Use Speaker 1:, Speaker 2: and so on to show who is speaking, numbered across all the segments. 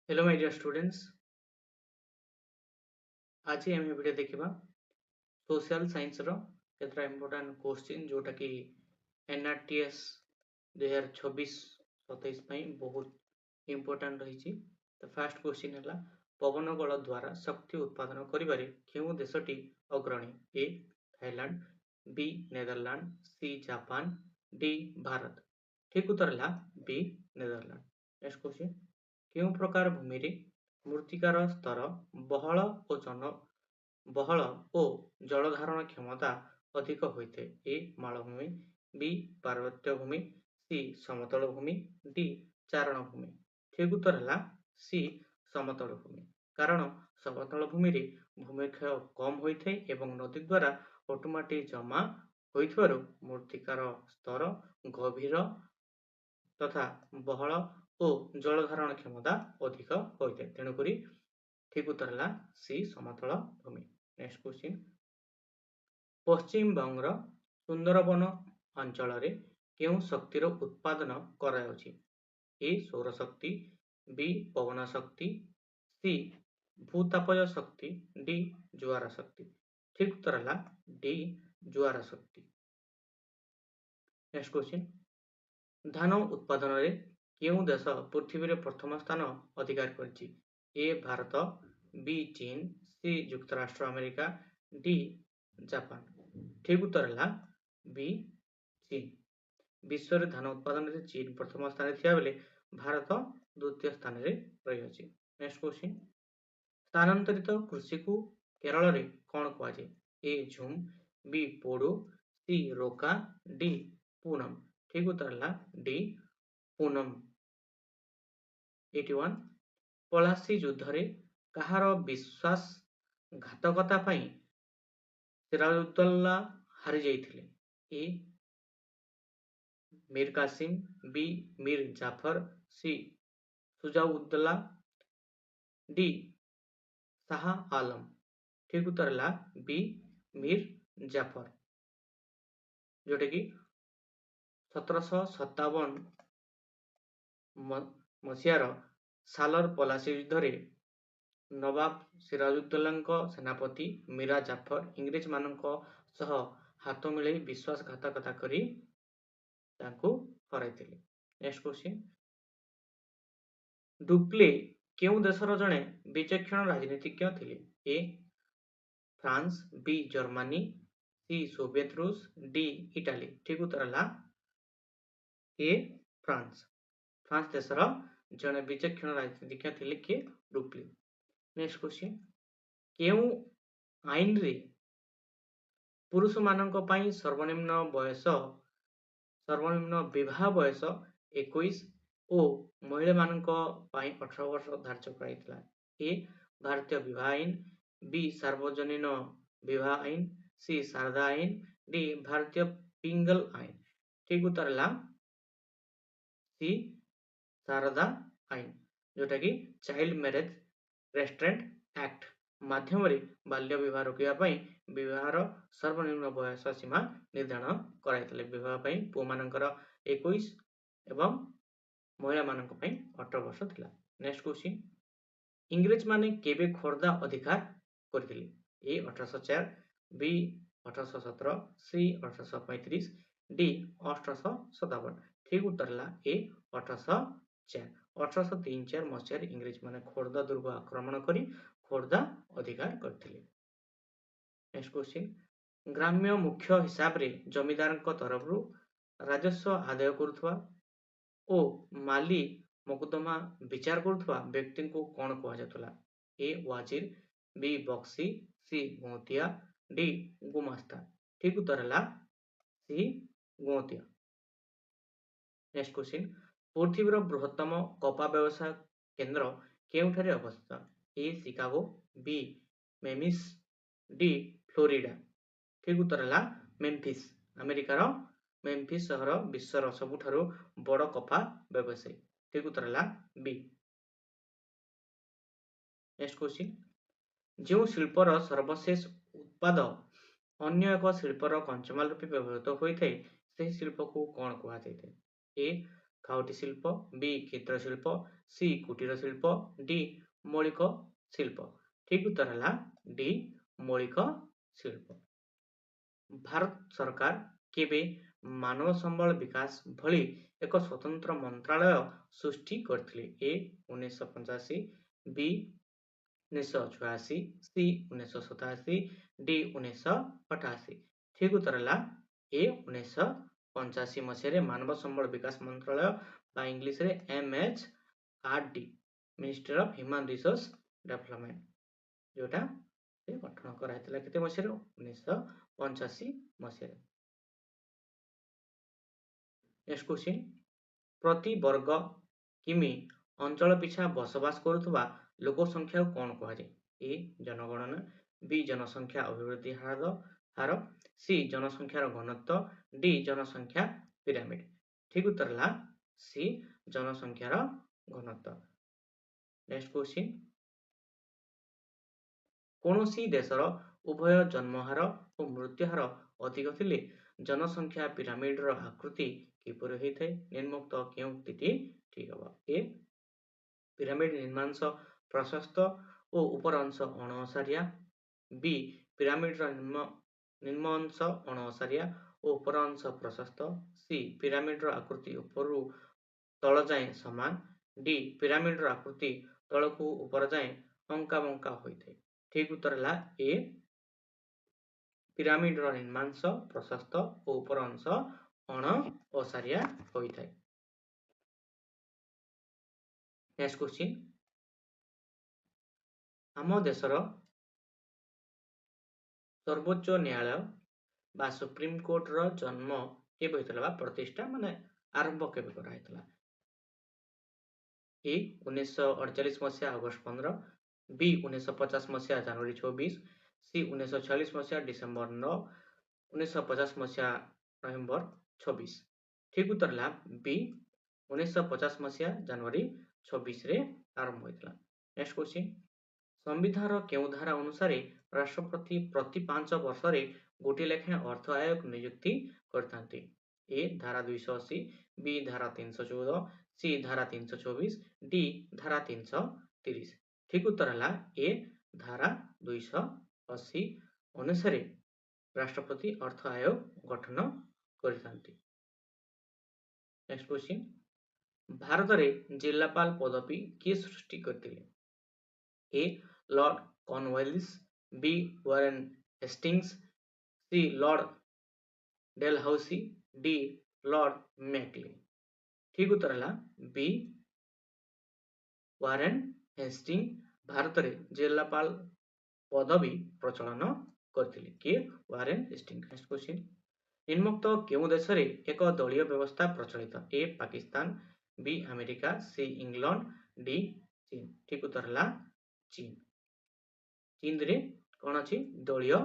Speaker 1: Hello my dear students. आज आम video देखा सोशल साइंस केतटा इंपोर्टेंट क्वेश्चन जोटा कि एनआरटीएस 2026-27 बहुत इंपोर्टेंट रही। तो फर्स्ट क्वेश्चन है पवन बल द्वारा शक्ति उत्पादन करिबारे केउं देशटी अग्रणी? A Thailand, B Netherlands, C Japan, D Bharat. ठीक उत्तर है बी नेदरलैंड। नेक्स्ट क्वेश्चन, केउं प्रकार भूमि रे मृत्तिकार स्तर बहल ଓ ଜଳ ଧାରଣ କ୍ଷମତା ଅଧିକ ହୋଇଥାଏ? ଏ ମାଳଭୂମି, ବି ପାର୍ବତ୍ୟ ଭୂମି, ସି ସମତଳ ଭୂମି, ଡି ଚାରଣ ଭୂମି। ଠିକ ଉତ୍ତର ହେଲା ସି ସମତଳ ଭୂମି। କାରଣ ସମତଳ ଭୂମିରେ ଭୂମିକ୍ଷୟ କମ ହୋଇଥାଏ ଏବଂ ନଦୀ ଦ୍ୱାରା ପଟୁମାଟି ଜମା ହୋଇଥିବାରୁ ମୃତ୍ତିକାର ସ୍ତର ଗଭୀର ତଥା ବହଳ ଓ ଜଳ ଧାରଣ କ୍ଷମତା ଅଧିକ ହୋଇଥାଏ। ତେଣୁକରି ଠିକ ଉତ୍ତର ହେଲା ସି ସମତଳ ଭୂମି। नेक्स्ट क्वेश्चन, पश्चिम बंगर सुंदरबन अंचल केउं शक्तिर उत्पादन करायाउछि? ए सौर शक्ति, बी पवन शक्ति, सी भूतापज शक्ति, डी ज्वार शक्ति। ठीक उत्तर है डी ज्वार शक्ति। नेक्स्ट क्वेश्चन, धान उत्पादन रे केउं देश पृथ्वी रे प्रथम स्थान अधिकार करछि? ए भारत, बी चीन, सी युक्तराष्ट्र अमेरिका, डी जापान। ठीक उत्तर है बी चीन। विश्व रे धान उत्पादन रे चीन प्रथम स्थान थिया बेले भारत द्वितीय स्थान रे रही अछि। नेक्स्ट क्वेश्चन, स्थानांतरित कृषि को केरल रे कोन कहवा जाय? ए झुम, बी पोडो, सी रोका, डी पूनम। ठीक उत्तर है डी पूनम। 81, पलासी युद्ध रे कहार विश्वास घातकता पाई सिराजुद्दौला हारि जाइथिले? ए मीर कासिम, बी मीर जाफर, सी सुजाउद्दौला, डी शाह आलम। ठीक उत्तर है बी मीर जाफर, जोटा कि 1757 मसीहार सालर पलासी युद्ध रे नवाब सिराजुद्दौला सेनापति मीरा जाफर इंग्रेज मानक सह हाथ मिले विश्वासघातकता करी तांको हराइथिले। नेक्स्ट क्वेश्चन, डुप्ले केउं देशर जणे विचक्षण राजनीतिज्ञ थिले? A France, B Germany, C Soviet रूस, डी इटाली। ठीक उत्तर है ए फ्रांस। फ्रांस देशर जणे विचक्षण राजनीतिज्ञ थिले कि डुप्ले। नेक्स्ट क्वेश्चन, केउं आईन रे पुरुष मानक पाई सर्वनिम्न विवाह बयस 21 ओ महिला मानक पाई 18 वर्ष धार्य कराइथिला? ए भारतीय विवाह आईन, बी सार्वजनीन विवाह आईन, सी शारदा आईन, डी भारतीय पिंगल आईन। ठीक उत्तर है सी शारदा आईन, जोटा कि चाइल्ड मैरिज रेस्ट्रेंट एक्ट माध्यम बाल्य विवाह रोकने विवाहर सर्वनिम्न बयस सीमा निर्धारण कराइथिले। विवाह पुओ मानकर 21 एवं महिला मानक 18 वर्ष थिला। नेक्स्ट क्वेश्चन, इंग्रेज माने केबे खोर्धा अधिकार करथिले? ए 1804, बी 1817, सी 1835, डी 1857। ठीक उत्तर है ए 1804। 1834 मसीह इंग्रेज माने खोर्धा दुर्ग आक्रमण करी खोर्धा अधिकार करथिले। नेक्स्ट क्वेश्चन, ग्राम्य मुख्य हिसाब रे जमीदार तरफ राजस्व आदाय करुवा ओ माली मोकदमा विचार करुवा व्यक्ति को कौन कह जातला? ए वाजिर, बी बक्सी, सी गोतिया, डी गुमास्ता। ठीक उत्तर है सी गोतिया। नेक्स्ट क्वेश्चन, पृथ्वीर बृहत्तम कपा व्यवसाय केंद्र केउठारे अवस्थित? ए शिकागो, बी मेमिस, डी फ्लोरिडा। ठीक उत्तर है मेम्फिस। अमेरिकार मेम्फिस सहर विश्वर सबुठारु बड़ कपा व्यवसायी। ठीक उत्तर है बी। नेक्स्ट क्वेश्चन, जो शिल्पर सर्वशेष उत्पाद अन्य एक शिल्पर कंचमाल रूपे व्यवहृत होता है से शिल्प को कौन कह जाए? ए ଖାଉଟି ଶିଳ୍ପ, ବି କ୍ଷୁଦ୍ର ଶିଳ୍ପ, ସି କୁଟୀର ଶିଳ୍ପ, ଡି ମୌଳିକ ଶିଳ୍ପ। ଠିକ ଉତ୍ତର ହେଲା ଡି ମୌଳିକ ଶିଳ୍ପ। ଭାରତ ସରକାର କେବେ ମାନବ ସମ୍ବଳ ବିକାଶ ଭଳି ଏକ ସ୍ୱତନ୍ତ୍ର ମନ୍ତ୍ରାଳୟ ସୃଷ୍ଟି କରିଥିଲେ? ଏ 1985, ବି 1986, ସି 1987, ଡି 1988। ଠିକ ଉତ୍ତର ହେଲା ଏ 1985 ମସିହାରେ ମାନବ ସମ୍ବଳ ବିକାଶ ମନ୍ତ୍ରାଳୟ ବା ଇଂଲିଶରେ MHRD, ministry of human resource development, ଯୋଉଟା ସେ ଗଠନ କରାଯାଇଥିଲା କେତେ ମସିହାରେ? 1985 ମସିହାରେ। ନେକ୍ସଟ କ୍ୱେଶ୍ଚିନ୍, ପ୍ରତି ବର୍ଗ କିମି ଅଞ୍ଚଳ ପିଛା ବସବାସ କରୁଥିବା ଲୋକ ସଂଖ୍ୟାକୁ କଣ କୁହାଯାଏ? ଏ ଜନଗଣନା, ବି ଜନସଂଖ୍ୟା ଅଭିବୃଦ୍ଧି ହାର, ସି ଜନସଂଖ୍ୟାର ଘନତ୍ୱ, ଡି ଜନସଂଖ୍ୟା ପିରାମିଡ। ଠିକ ଉତ୍ତର ହେଲା ସି ଜନସଂଖ୍ୟାର ଘନତ୍ୱ। ନେକ୍ସଟ କ୍ୱେଶ୍ଚିନ୍, କୌଣସି ଦେଶର ଉଭୟ ଜନ୍ମହାର ଓ ମୃତ୍ୟୁହାର ଅଧିକ ଥିଲେ ଜନସଂଖ୍ୟା ପିରାମିଡର ଆକୃତି କିପରି ହୋଇଥାଏ? ନିମ୍ନୋକ୍ତ କେଉଁ ଉକ୍ତିଟି ଠିକ ହେବ? ଏ ପିରାମିଡ ନିମ୍ନାଂଶ ପ୍ରଶସ୍ତ ଓ ଉପର ଅଂଶ ଅଣଓସାରିଆ, ବି ପିରାମିଡର ନିମ୍ନ ଅଂଶ ଅଣଓସାରିଆ ଓ ଉପର ଅଂଶ ପ୍ରଶସ୍ତ, ସି ପିରାମିଡର ଆକୃତି ଉପରୁ ତଳ ଯାଏଁ ସମାନ, ଡି ପିରାମିଡର ଆକୃତି ତଳକୁ ଉପର ଯାଏଁ ଅଙ୍କା ବଙ୍କା ହୋଇଥାଏ। ଠିକ ଉତ୍ତର ହେଲା ଏ ପିରାମିଡର ନିମ୍ନାଂଶ ପ୍ରଶସ୍ତ ଓ ଉପର ଅଂଶ ଅଣଓସାରିଆ ହୋଇଥାଏ। ନେକ୍ସଟ କ୍ୱେଶ୍ଚିନ୍, ଆମ ଦେଶର ସର୍ବୋଚ୍ଚ ନ୍ୟାୟାଳୟ ବା ସୁପ୍ରିମକୋର୍ଟର ଜନ୍ମ କେବେ ହୋଇଥିଲା ବା ପ୍ରତିଷ୍ଠା ମାନେ ଆରମ୍ଭ କେବେ କରାଯାଇଥିଲା? ଏ 1948 ମସିହା ଅଗଷ୍ଟ 15, ବି 1950 ମସିହା ଜାନୁଆରୀ 26, ସି 1946 ମସିହା ଡିସେମ୍ବର 9, 1950 ମସିହା ନଭେମ୍ବର 26। ଠିକ ଉତ୍ତର ହେଲା ବି 1950 ମସିହା ଜାନୁଆରୀ 26ରେ ଆରମ୍ଭ ହୋଇଥିଲା। ନେକ୍ସଟ କ୍ୱେଶ୍ଚିନ୍, ସମ୍ବିଧାନର କେଉଁ ଧାରା ଅନୁସାରେ ରାଷ୍ଟ୍ରପତି ପ୍ରତି 5 ବର୍ଷରେ ଗୋଟିଏ ଲେଖାଏଁ ଅର୍ଥ ଆୟୋଗ ନିଯୁକ୍ତି କରିଥାନ୍ତି? ଏ ଧାରା 280, ବି ଧାରା 314, ସି ଧାରା 324, ଡି ଧାରା 330। ଠିକ ଉତ୍ତର ହେଲା ଏ ଧାରା 280 ଅନୁସାରେ ରାଷ୍ଟ୍ରପତି ଅର୍ଥ ଆୟୋଗ ଗଠନ କରିଥାନ୍ତି। ନେକ୍ସଟ କ୍ୱେଶ୍ଚିନ୍, ଭାରତରେ ଜିଲ୍ଲାପାଳ ପଦବୀ କିଏ ସୃଷ୍ଟି କରିଥିଲେ? A Lord Cornwallis, B Warren Hastings, C Lord Dalhousie, D Lord Macaulay. ଠିକ ଉତ୍ତର ହେଲା ବି ୱାରେନ ହେଷ୍ଟିଙ୍ଗ ଭାରତରେ ଜିଲ୍ଲାପାଳ ପଦବୀ ପ୍ରଚଳନ କରିଥିଲେ। କିଏ? ୱାରେନ ହେଷ୍ଟିଙ୍ଗ। ନେକ୍ସଟ କ୍ୱେଶ୍ଚିନ୍, ନିମ୍ନୋକ୍ତ କେଉଁ ଦେଶରେ ଏକ ଦଳୀୟ ବ୍ୟବସ୍ଥା ପ୍ରଚଳିତ? ଏ ପାକିସ୍ତାନ, ବି ଆମେରିକା, ସି ଇଂଲଣ୍ଡ, ଡି ଚୀନ। ଠିକ ଉତ୍ତର ହେଲା ଚୀନ। ଚୀନରେ କଣ ଅଛି? ଦଳୀୟ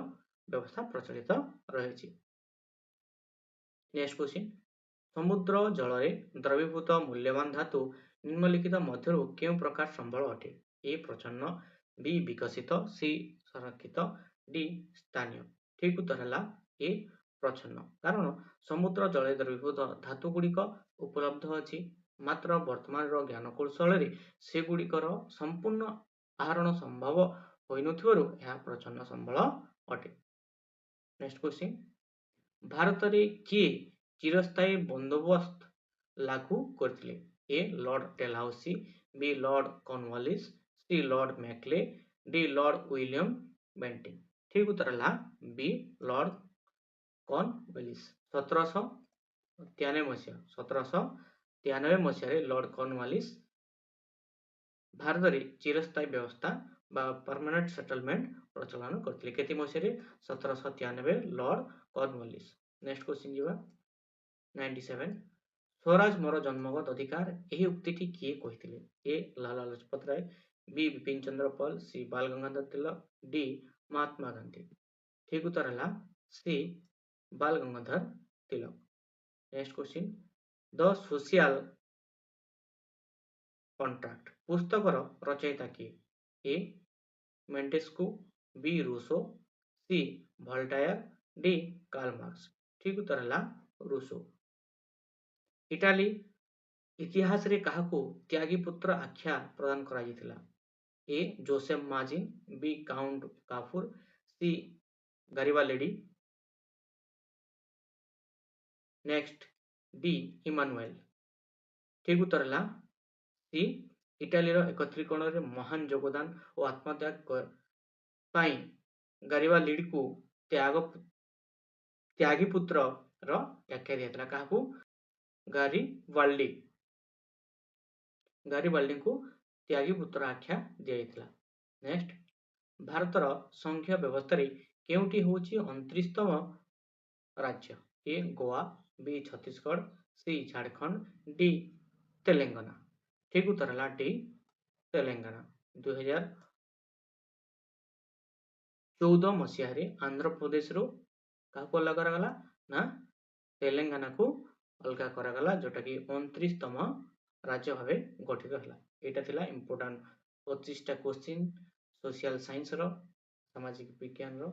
Speaker 1: ବ୍ୟବସ୍ଥା ପ୍ରଚଳିତ ରହିଛି। ନେକ୍ସଟ କ୍ୱେଶ୍ଚିନ୍, ସମୁଦ୍ର ଜଳରେ ଦ୍ରବୀଭୂତ ମୂଲ୍ୟବାନ ଧାତୁ ନିମ୍ନଲିଖିତ ମଧ୍ୟରୁ କେଉଁ ପ୍ରକାର ସମ୍ବଳ ଅଟେ? ଏ ପ୍ରଚ୍ଛନ୍ନ, ବି ବିକଶିତ, ସି ସଂରକ୍ଷିତ, ଡି ସ୍ଥାନୀୟ। ଠିକ ଉତ୍ତର ହେଲା ଏ ପ୍ରଚ୍ଛନ୍ନ, କାରଣ ସମୁଦ୍ର ଜଳରେ ଦ୍ରବୀଭୂତ ଧାତୁ ଗୁଡିକ ଉପଲବ୍ଧ ଅଛି, ମାତ୍ର ବର୍ତ୍ତମାନର ଜ୍ଞାନକୌଶଳରେ ସେଗୁଡିକର ସମ୍ପୂର୍ଣ୍ଣ ଆହରଣ ସମ୍ଭବ ହୋଇନଥିବାରୁ ଏହା ପ୍ରଚ୍ଛନ୍ନ ସମ୍ବଳ ଅଟେ। ନେକ୍ସଟ କ୍ୱେଶ୍ଚିନ୍, ଭାରତରେ କିଏ ଚିରସ୍ଥାୟୀ ବନ୍ଦୋବସ୍ତ ଲାଗୁ କରିଥିଲେ? A Lord Dalhousie, B Lord Cornwallis, C Lord Macaulay, D Lord William Bentinck. ଠିକ ଉତ୍ତର ହେଲା ବି ଲର୍ଡ କର୍ନୱାଲିସ। 1793 ମସିହାରେ ଲର୍ଡ କର୍ନୱାଲିସ ଭାରତରେ ଚିରସ୍ଥାୟୀ ବ୍ୟବସ୍ଥା ବା ପରମାନେଣ୍ଟ ସେଟଲମେଣ୍ଟ ପ୍ରଚଳନ କରିଥିଲେ। କେତେ ମସିହାରେ? 1793 ଲର୍ଡ କର୍ନୱାଲିସ। ନେକ୍ସଟ କ୍ୱେଶ୍ଚିନ୍ ଯିବା 97, ସ୍ୱରାଜ ମୋର ଜନ୍ମଗତ ଅଧିକାର ଏହି ଉକ୍ତିଟି କିଏ କହିଥିଲେ? A Lala Lajpat Rai, B Bipin Chandra Pal, C Bal Gangadhar Tilak, D Mahatma Gandhi. ଠିକ ଉତ୍ତର ହେଲା C Bal Gangadhar Tilak. Next question, the social contract ପୁସ୍ତକର ରଚୟିତା କିଏ? A Montesquieu, B Rousseau, C Voltaire, D Karl Marx. ଠିକ ଉତ୍ତର ହେଲା ରୁସୋ। ଇଟାଲୀ ଇତିହାସରେ କାହାକୁ ତ୍ୟାଗୀ ପୁତ୍ର ଆଖ୍ୟା ପ୍ରଦାନ କରାଯାଇଥିଲା? A Joseph Mazzini, B Count Cavour, C Garibaldi, next D Emmanuel. ଠିକ ଉତ୍ତର ହେଲା ସି ଇଟାଲୀର ଏକତ୍ରୀକରଣରେ ମହାନ ଯୋଗଦାନ ଓ ଆତ୍ମତ୍ୟାଗ ପାଇଁ ଗାରିବାଲଡିକୁ ତ୍ୟାଗୀ ପୁତ୍ରର ଆଖ୍ୟା ଦିଆଯାଇଥିଲା। କାହାକୁ? ଗାରିବାଲଡିଙ୍କୁ ତ୍ୟାଗୀ ପୁତ୍ର ଆଖ୍ୟା ଦିଆଯାଇଥିଲା। ନେକ୍ସଟ, ଭାରତର ସଂଘୀୟ ବ୍ୟବସ୍ଥାରେ କେଉଁଟି ହେଉଛି 29ତମ ରାଜ୍ୟ? ଏ ଗୋଆ, ବି ଛତିଶଗଡ଼, ସି ଝାଡ଼ଖଣ୍ଡ, ଡି ତେଲେଙ୍ଗାନା। ଠିକ ଉତ୍ତର ହେଲା ଡି ତେଲେଙ୍ଗାନା। 2014 ମସିହାରେ ଆନ୍ଧ୍ରପ୍ରଦେଶରୁ କାହାକୁ ଅଲଗା କରାଗଲା? ନା ତେଲେଙ୍ଗାନାକୁ ଅଲଗା କରାଗଲା, ଯୋଉଟାକି 29ତମ ରାଜ୍ୟ ଭାବେ ଗଠିତ ହେଲା। ଏଇଟା ଥିଲା ଇମ୍ପୋର୍ଟାଣ୍ଟ 25ଟା କ୍ୱେଶ୍ଚିନ୍ ସୋସିଆଲ ସାଇନ୍ସର, ସାମାଜିକ ବିଜ୍ଞାନର।